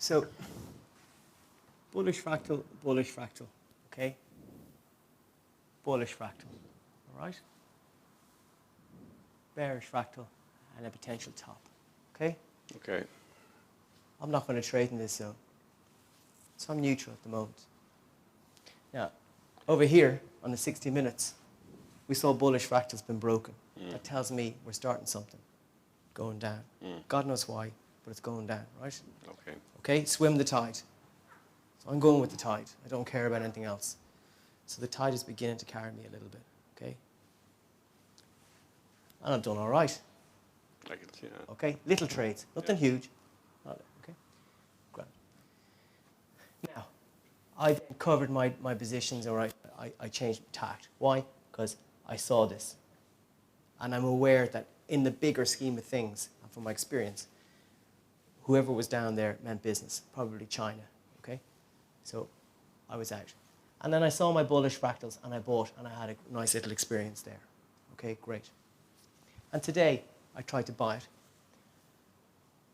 So, bullish fractal, okay? Bullish fractal, all right? Bearish fractal and a potential top, okay? Okay. I'm not going to trade in this zone. So I'm neutral at the moment. Now, over here on the 60 minutes, we saw bullish fractals been broken. That tells me we're starting something, going down. God knows why, but it's going down, right? Okay. Okay, swim the tide. So I'm going with the tide. I don't care about anything else. So the tide is beginning to carry me a little bit, okay? And I've done all right. I can see that. Okay, little trades, nothing huge. Okay, grand. Now, I then covered my positions, all right. I changed tact. Why? Because I saw this. And I'm aware that in the bigger scheme of things, and from my experience, whoever was down there meant business, probably China, okay? So I was out. And then I saw my bullish fractals and I bought and I had a nice little experience there. Okay, great. And today I tried to buy it.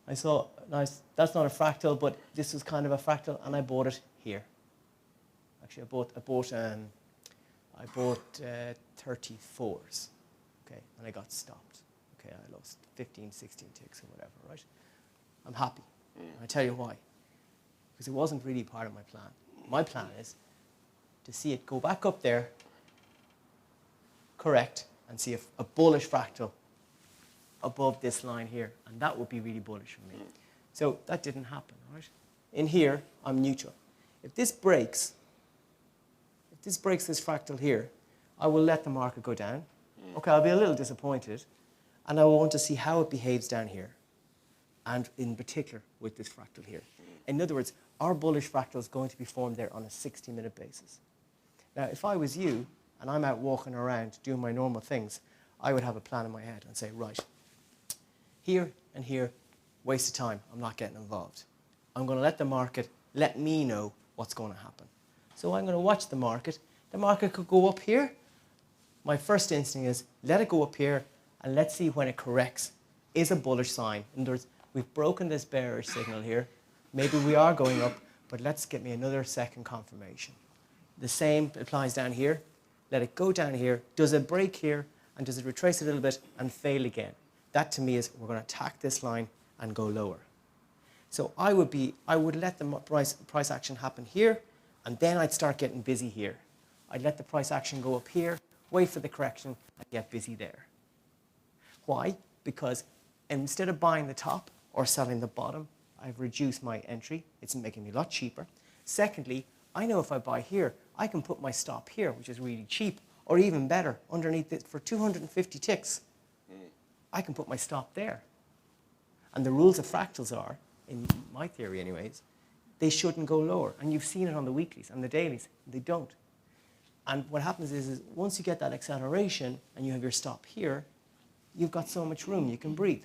I saw, nice, that's not a fractal, but this was kind of a fractal and I bought it here. Actually, I bought 34s, okay, and I got stopped. Okay, I lost 15, 16 ticks or whatever, right? I'm happy. And I tell you why. Because it wasn't really part of my plan. My plan is to see it go back up there, correct, and see a bullish fractal above this line here. And that would be really bullish for me. So that didn't happen, right? In here, I'm neutral. If this breaks this fractal here, I will let the market go down. Okay, I'll be a little disappointed. And I will want to see how it behaves down here. And in particular, with this fractal here. In other words, our bullish fractal is going to be formed there on a 60-minute basis. Now, if I was you, and I'm out walking around doing my normal things, I would have a plan in my head and say, right, here and here, waste of time. I'm not getting involved. I'm going to let the market let me know what's going to happen. So I'm going to watch the market. The market could go up here. My first instinct is let it go up here and let's see when it corrects. Is a bullish sign. In other words, we've broken this bearish signal here. Maybe we are going up, but let's get me another second confirmation. The same applies down here. Let it go down here. Does it break here? And does it retrace a little bit and fail again? That to me is we're going to attack this line and go lower. So I would let the price action happen here, and then I'd start getting busy here. I'd let the price action go up here, wait for the correction, and get busy there. Why? Because instead of buying the top or selling the bottom, I've reduced my entry. It's making me a lot cheaper. Secondly, I know if I buy here, I can put my stop here, which is really cheap, or even better, underneath it for 250 ticks. I can put my stop there. And the rules of fractals are, in my theory anyways, they shouldn't go lower. And you've seen it on the weeklies and the dailies. They don't. And what happens is once you get that acceleration and you have your stop here, you've got so much room, you can breathe.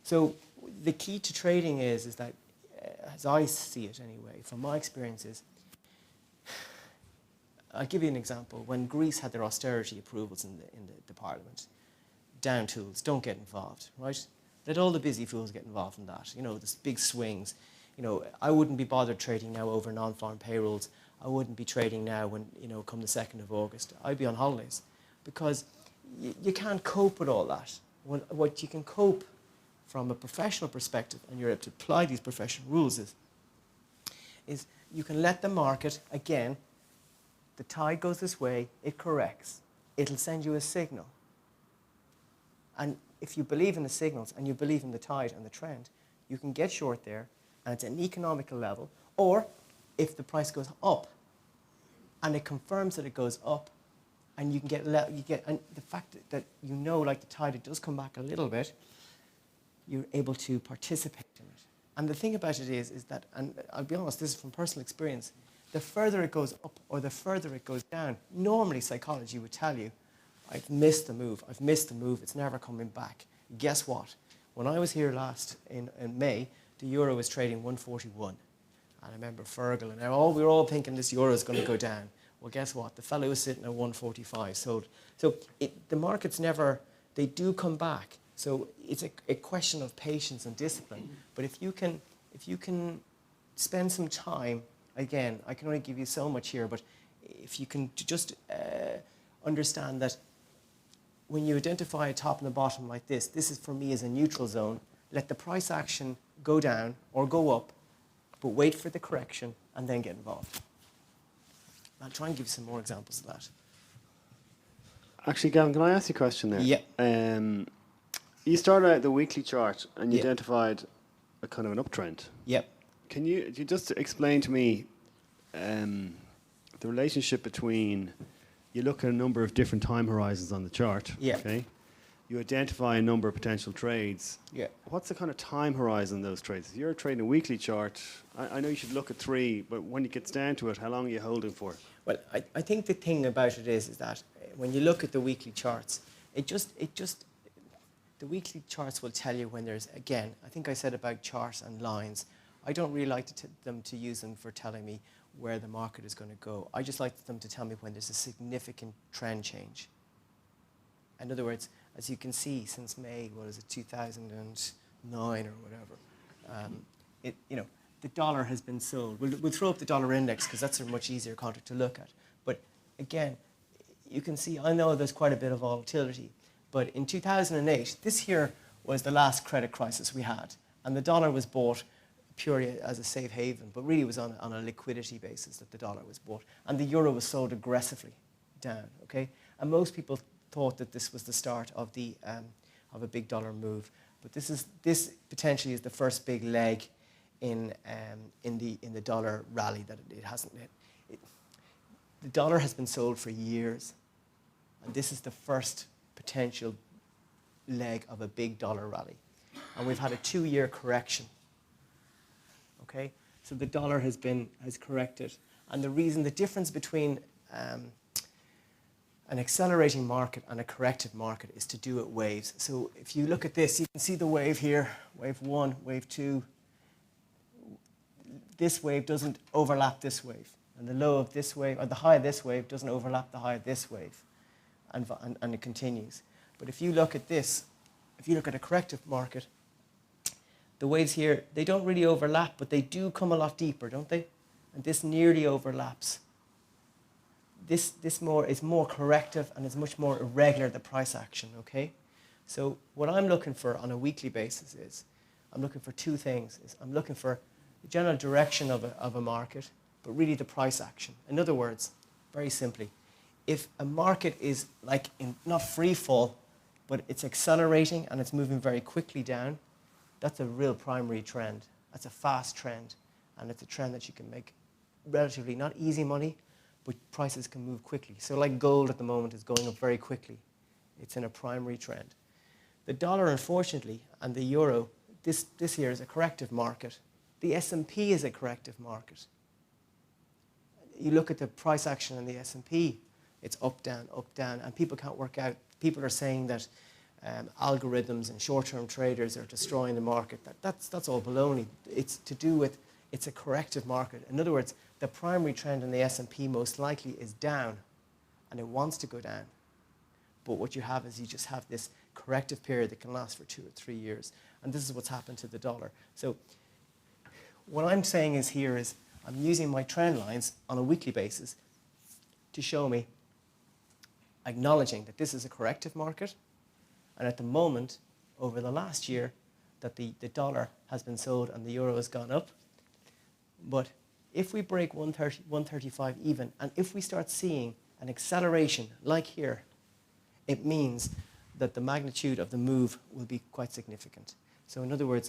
So the key to trading is that, as I see it anyway, from my experiences, I'll give you an example. When Greece had their austerity approvals in the parliament, down tools, don't get involved, right? Let all the busy fools get involved in that. You know, there's big swings. You know, I wouldn't be bothered trading now over non-farm payrolls. I wouldn't be trading now when, you know, come the 2nd of August. I'd be on holidays because you can't cope with all that. What you can cope from a professional perspective, and you're able to apply these professional rules, is you can let the market, again, the tide goes this way, it corrects. It'll send you a signal. And if you believe in the signals and you believe in the tide and the trend, you can get short there, and it's an economical level. Or if the price goes up, and it confirms that it goes up, and you can and the fact that you know, like the tide, it does come back a little bit, you're able to participate in it. And the thing about it is that, and I'll be honest, this is from personal experience, the further it goes up or the further it goes down, normally psychology would tell you, I've missed the move, it's never coming back. Guess what? When I was here last in May, the euro was trading 141. And I remember Fergal and we were all thinking this euro is going to go down. Well, guess what? The fellow was sitting at 145. So the markets never, they do come back, So it's a question of patience and discipline. But if you can spend some time, again, I can only give you so much here, but if you can just understand that when you identify a top and a bottom like this is for me is a neutral zone. Let the price action go down or go up, but wait for the correction and then get involved. I'll try and give you some more examples of that. Actually, Gavin, can I ask you a question there? Yeah. You started out the weekly chart and you Yeah. identified a kind of an uptrend. Yep. Can you just explain to me the relationship between, you look at a number of different time horizons on the chart, Yeah. okay? You identify a number of potential trades. Yeah. What's the kind of time horizon of those trades? If you're trading a weekly chart, I know you should look at 3, but when it gets down to it, how long are you holding for? Well, I think the thing about it is that when you look at the weekly charts, the weekly charts will tell you when there's, again, I think I said about charts and lines. I don't really like them to use them for telling me where the market is going to go. I just like them to tell me when there's a significant trend change. In other words, as you can see, since May, 2009 or whatever, the dollar has been sold. We'll throw up the dollar index because that's a much easier contract to look at. But again, you can see, I know there's quite a bit of volatility, but in 2008, this here was the last credit crisis we had, and the dollar was bought purely as a safe haven, but really was on a liquidity basis that the dollar was bought, and the euro was sold aggressively down, okay? And most people thought that this was the start of a big dollar move, but this potentially is the first big leg in the dollar rally that it hasn't. The dollar has been sold for years, and this is the first potential leg of a big dollar rally, and we've had a 2-year correction. Okay, so the dollar has corrected, and the difference between an accelerating market and a corrected market is to do it waves. So if you look at this, you can see the wave here, wave 1, wave 2. This wave doesn't overlap this wave, and the low of this wave, or the high of this wave, doesn't overlap the high of this wave, and it continues. But if you look at this, if you look at a corrective market, the waves here, they don't really overlap, but they do come a lot deeper, don't they? And this nearly overlaps. This is more corrective, and it's much more irregular, the price action, okay? So what I'm looking for on a weekly basis is, I'm looking for 2 things. I'm looking for the general direction of a market, but really the price action. In other words, very simply, if a market is like not free fall, but it's accelerating and it's moving very quickly down, that's a real primary trend. That's a fast trend, and it's a trend that you can make relatively not easy money, but prices can move quickly. So like gold at the moment is going up very quickly. It's in a primary trend. The dollar, unfortunately, and the euro, this here is a corrective market. The S&P is a corrective market. You look at the price action in the S&P, it's up, down, and people can't work out. People are saying that algorithms and short-term traders are destroying the market. That's all baloney. It's to do with, it's a corrective market. In other words, the primary trend in the S&P most likely is down, and it wants to go down. But what you have is you just have this corrective period that can last for 2 or 3 years, and this is what's happened to the dollar. So what I'm saying is here is I'm using my trend lines on a weekly basis to show me, acknowledging that this is a corrective market, and at the moment, over the last year, that the dollar has been sold and the euro has gone up. But if we break 130, 135 even, and if we start seeing an acceleration like here, it means that the magnitude of the move will be quite significant. So in other words,